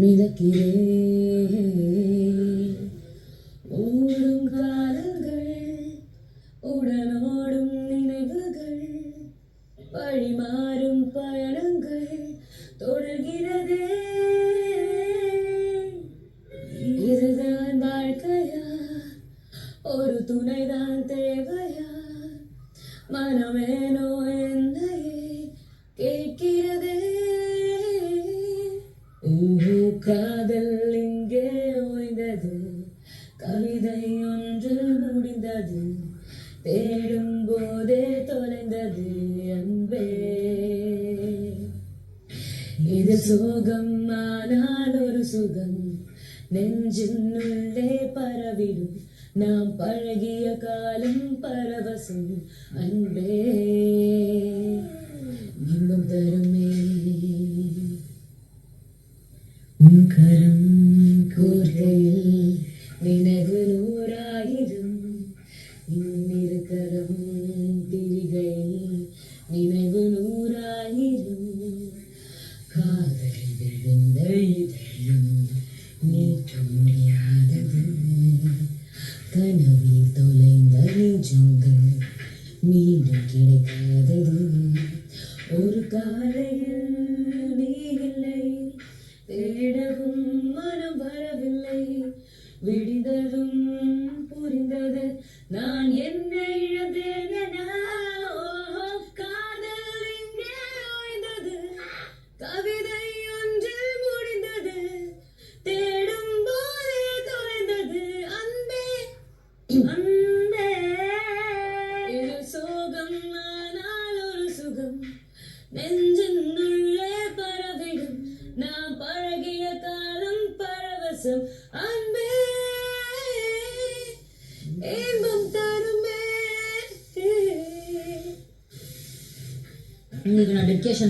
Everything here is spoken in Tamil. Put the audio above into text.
மிதக்கிறேன். ஓடும் காலங்கள், உடனோடும் நினைவுகள், வழிமாறும் பயணங்கள் தொடர்கிறதே. இதுதான் வாழ்க்கையா, ஒரு துணைதான் தேவையா? மனமேனோ என்னையே கேட்கிறதே. காதல் இங்கே ஓய்ந்தது, கவிதை ஒன்று முடிந்தது, தேடும் போதே தொலைந்தது அன்பே. இது சோகம் ஆனால் ஒரு சுகம் நெஞ்சினுள்ளே பரவிடும், நாம் பழகிய காலம் பரவசம் அன்பே. இன்னும் தருமே கரம் கோர்கையில் நினைவு நூறாயிரம், இன்னிரு கரம் திரிகையில் நினைவு நூறாயிரம். காதலில் விழுந்த இதயம் நீக்க முடியாதது, கனவில் தொலைந்த நிஜங்கள் மீண்டும் கிடைக்காதது. ஒரு காலையில் நீ இல்லை, தேடவும் மனம் வரவில்லை, விடிந்ததும் புரிந்தது நான் என்னை இழந்தேன் என. காதல் இங்கே ஓய்ந்தது, கவிதை ஒன்றில் முடிந்தது, தேடும் போதே தொலைந்தது அன்பே அன்பே. இது சோகம் ஆனால் ஒரு சுகம் நெஞ்சினுள்ளே பரவிடும், நான் பழகிய காலம் பரவசம் அன்பே. இன்பம் தருமே. உங்களுக்கு நான் டெடிகேஷன்